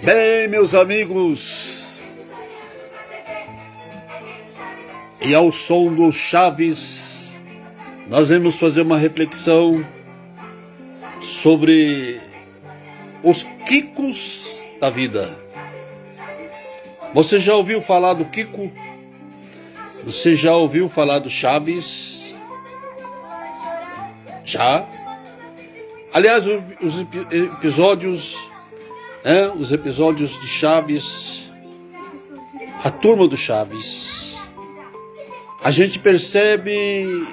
Bem, meus amigos, e ao som do Chaves, nós vamos fazer uma reflexão sobre os Kikos da vida. Você já ouviu falar do Kiko? Você já ouviu falar do Chaves? Já? Aliás, os episódios de Chaves, a turma do Chaves, a gente percebe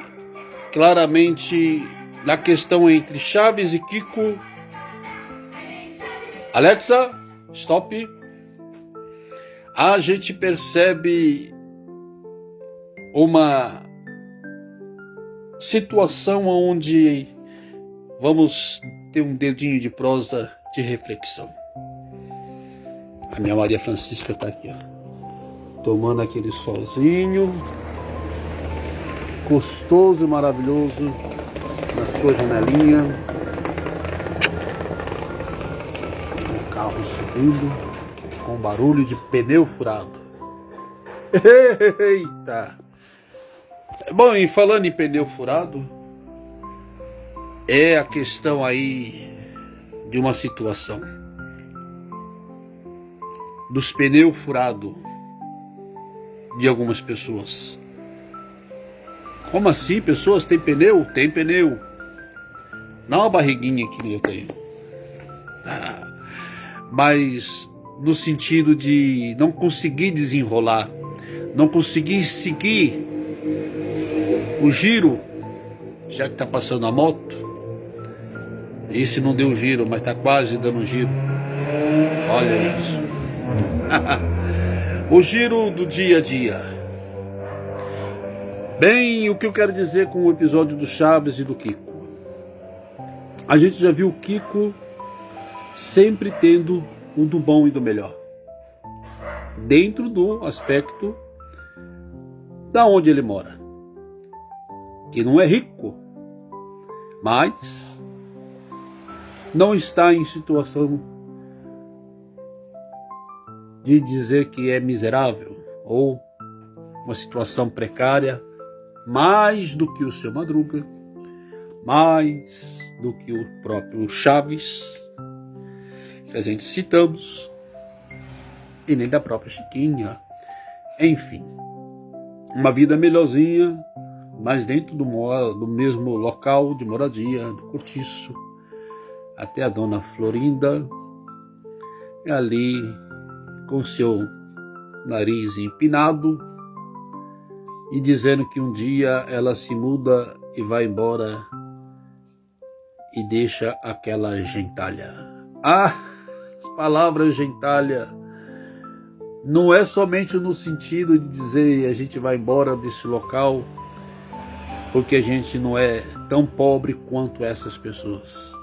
claramente na questão entre Chaves e Kiko. Alexa, stop. A gente percebe uma situação onde vamos ter um dedinho de prosa de reflexão. A minha Maria Francisca está aqui, ó, tomando aquele solzinho gostoso e maravilhoso na sua janelinha. O carro subindo com barulho de pneu furado. Eita! Bom, e falando em pneu furado, é a questão aí de uma situação dos pneus furados de algumas pessoas. Como assim? Pessoas têm pneu? Tem pneu. Não a barriguinha que eu tenho. Mas no sentido de não conseguir desenrolar, não conseguir seguir o giro, já que está passando a moto. Esse não deu giro, mas está quase dando giro. Olha isso. O giro do dia a dia. Bem, o que eu quero dizer com o episódio do Chaves e do Kiko? A gente já viu o Kiko sempre tendo um do bom e do melhor, dentro do aspecto da onde ele mora, que não é rico, mas não está em situação de dizer que é miserável ou uma situação precária, mais do que o Seu Madruga, mais do que o próprio Chaves, que a gente citamos, e nem da própria Chiquinha. Enfim, uma vida melhorzinha, mas dentro do mesmo local de moradia, do cortiço, até a dona Florinda, ali com seu nariz empinado e dizendo que um dia ela se muda e vai embora e deixa aquela gentalha. As palavras gentalha não é somente no sentido de dizer a gente vai embora desse local porque a gente não é tão pobre quanto essas pessoas,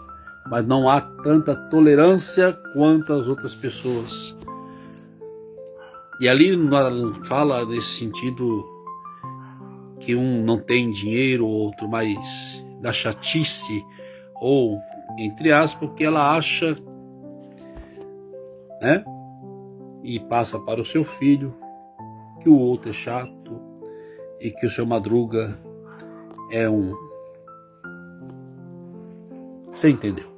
mas não há tanta tolerância quanto as outras pessoas. E ali fala nesse sentido que um não tem dinheiro, o outro mais da chatice, ou, entre aspas, o que ela acha, né? E passa para o seu filho que o outro é chato e que o Seu Madruga é um... Você entendeu?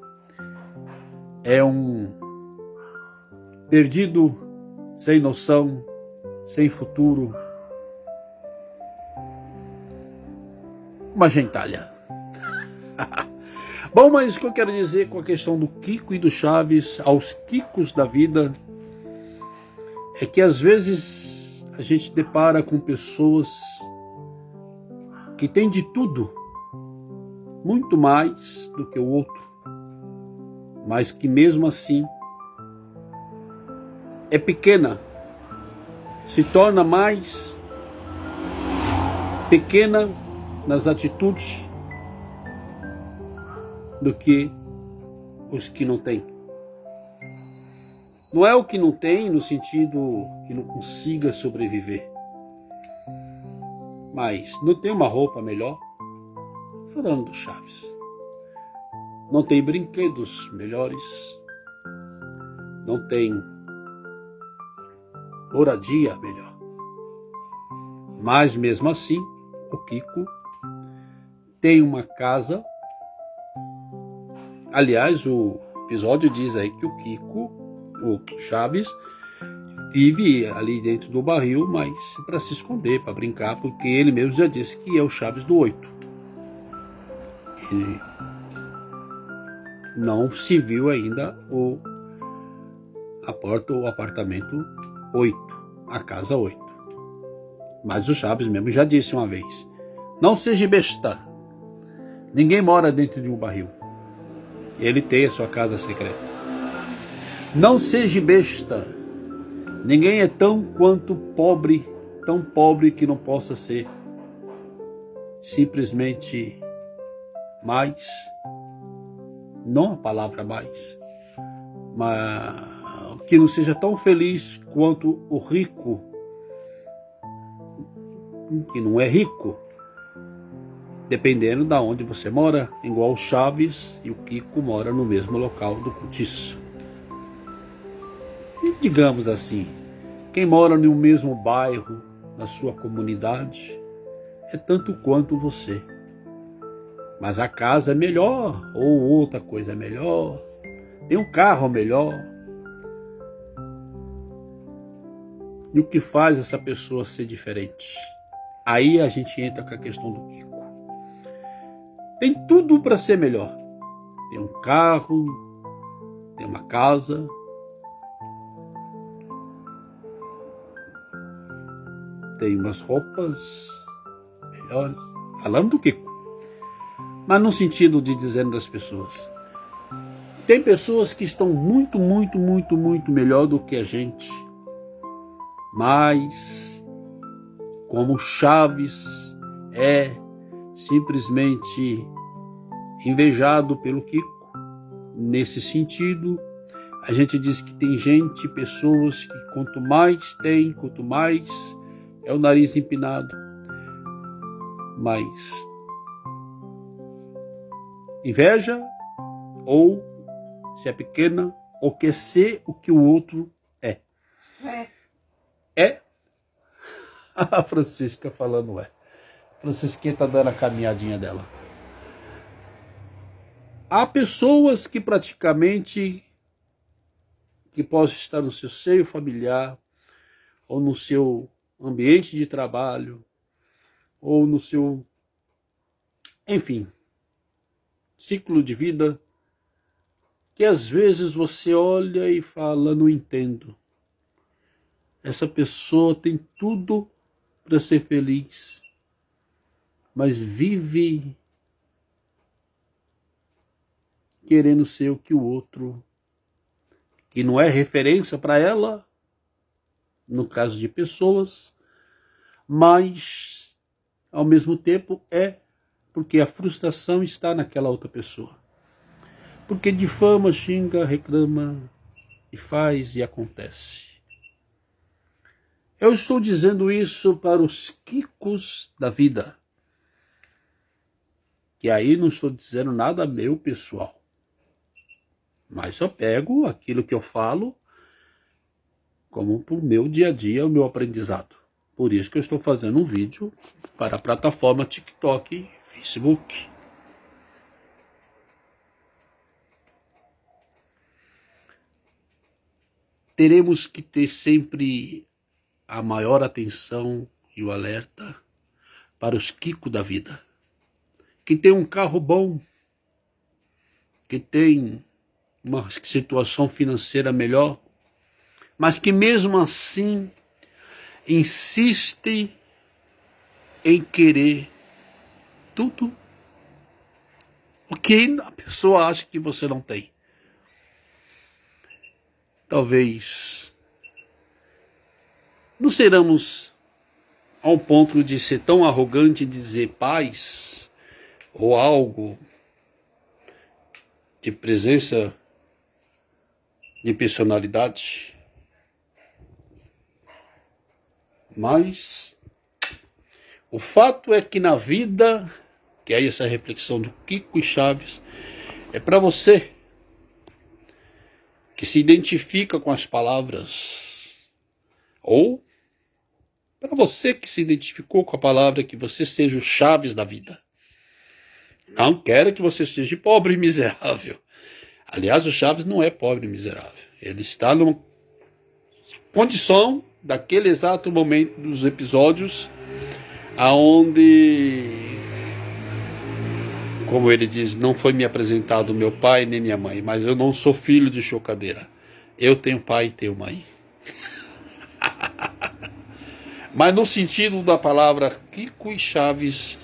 É um perdido, sem noção, sem futuro, uma gentalha. Bom, mas o que eu quero dizer com a questão do Kiko e do Chaves, aos Kikos da vida, é que às vezes a gente depara com pessoas que têm de tudo, muito mais do que o outro, mas que mesmo assim é pequena, se torna mais pequena nas atitudes do que os que não têm. Não é o que não tem no sentido que não consiga sobreviver, mas não tem uma roupa melhor, falando do Chaves, não tem brinquedos melhores, não tem moradia melhor. Mas mesmo assim, o Kiko tem uma casa. Aliás, o episódio diz aí que o Kiko, o Chaves, vive ali dentro do barril, mas para se esconder, para brincar, porque ele mesmo já disse que é o Chaves do 8. E não se viu ainda a porta, o apartamento 8, a casa 8. Mas o Chaves mesmo já disse uma vez: não seja besta, ninguém mora dentro de um barril. Ele tem a sua casa secreta. Não seja besta, ninguém é tão pobre que não possa ser simplesmente mais, não a palavra mais, mas que não seja tão feliz quanto o rico, que não é rico, dependendo de onde você mora, igual o Chaves e o Kiko moram no mesmo local do cortiço. E digamos assim, quem mora no mesmo bairro, na sua comunidade, é tanto quanto você. Mas a casa é melhor, ou outra coisa é melhor, tem um carro melhor. E o que faz essa pessoa ser diferente? Aí a gente entra com a questão do Kiko. Tem tudo para ser melhor. Tem um carro, tem uma casa, tem umas roupas melhores. Falando do Kiko. Mas no sentido de dizendo das pessoas. Tem pessoas que estão muito melhor do que a gente. Mas, como Chaves é simplesmente invejado pelo Kiko, nesse sentido, a gente diz que tem gente, pessoas que quanto mais tem, quanto mais é o nariz empinado, mais inveja, ou se é pequena, ou quer ser o que o outro é. É? A Francisca falando é. Francisquinha está dando a caminhadinha dela. Há pessoas que praticamente que possam estar no seu seio familiar, ou no seu ambiente de trabalho, ou no seu, enfim, ciclo de vida, que às vezes você olha e fala, não entendo. Essa pessoa tem tudo para ser feliz, mas vive querendo ser o que o outro, que não é referência para ela, no caso de pessoas, mas ao mesmo tempo é porque a frustração está naquela outra pessoa. Porque difama, xinga, reclama e faz e acontece. Eu estou dizendo isso para os Kikos da vida. E aí não estou dizendo nada meu pessoal. Mas eu pego aquilo que eu falo como para o meu dia a dia, o meu aprendizado. Por isso que eu estou fazendo um vídeo para a plataforma TikTok e Facebook. Teremos que ter sempre a maior atenção e o alerta para os Kiko da vida. Que tem um carro bom, que tem uma situação financeira melhor, mas que mesmo assim insiste em querer tudo o que a pessoa acha que você não tem. Talvez não seremos ao ponto de ser tão arrogante e dizer paz ou algo de presença de personalidade, mas o fato é que na vida, que é essa reflexão do Kiko e Chaves, é para você que se identifica com as palavras Ou para você que se identificou com a palavra, que você seja o Chaves da vida. Não quero que você seja pobre e miserável. Aliás, o Chaves não é pobre e miserável. Ele está numa condição, daquele exato momento dos episódios, aonde, como ele diz, não foi me apresentado meu pai nem minha mãe, mas eu não sou filho de chocadeira. Eu tenho pai e tenho mãe. Mas no sentido da palavra Kiko e Chaves,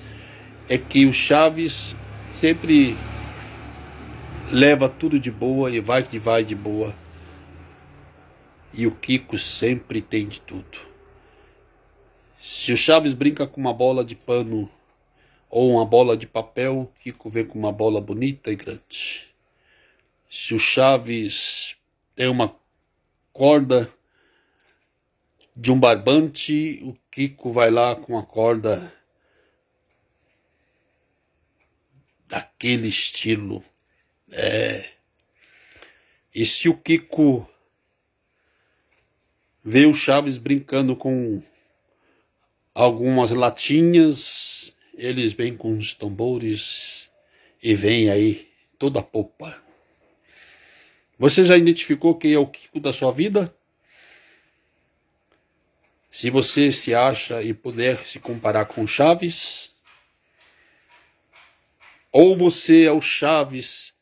é que o Chaves sempre leva tudo de boa e vai de boa. E o Kiko sempre tem de tudo. Se o Chaves brinca com uma bola de pano ou uma bola de papel, o Kiko vem com uma bola bonita e grande. Se o Chaves tem uma corda de um barbante, o Kiko vai lá com a corda daquele estilo. E se o Kiko vê o Chaves brincando com algumas latinhas, eles vêm com os tambores e vem aí toda a popa. Você já identificou quem é o Kiko da sua vida? Se você se acha e puder se comparar com o Chaves, ou você é o Chaves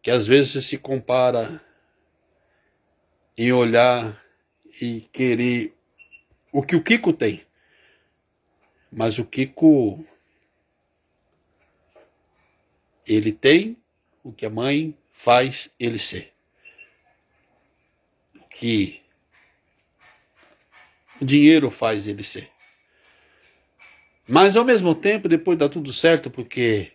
que às vezes se compara em olhar e querer o que o Kiko tem. Mas o Kiko, ele tem o que a mãe faz ele ser. O que o dinheiro faz ele ser. Mas ao mesmo tempo, depois dá tudo certo, porque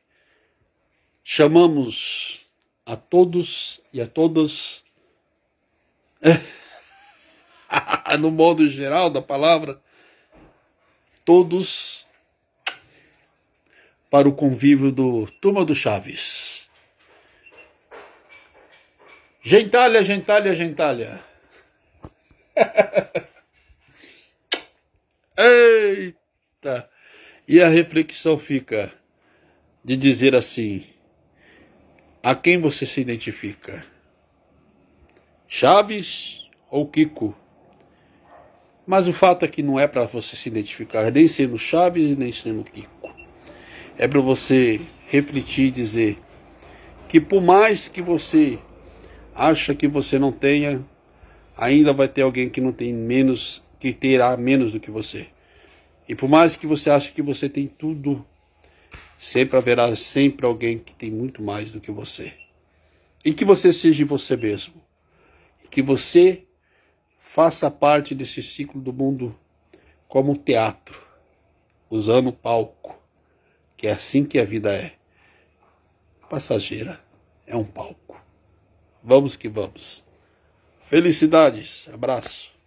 chamamos a todos e a todas, no modo geral da palavra, todos para o convívio do Turma do Chaves. Gentalha, gentalha, gentalha. Eita! E a reflexão fica de dizer assim: a quem você se identifica? Chaves ou Kiko? Mas o fato é que não é para você se identificar nem sendo Chaves e nem sendo Kiko. É para você refletir e dizer que por mais que você acha que você não tenha, ainda vai ter alguém que não tem menos, que terá menos do que você. E por mais que você ache que você tem tudo, sempre haverá sempre alguém que tem muito mais do que você. E que você seja você mesmo. E que você faça parte desse ciclo do mundo como teatro, usando o palco, que é assim que a vida é. Passageira, é um palco. Vamos que vamos. Felicidades, abraço.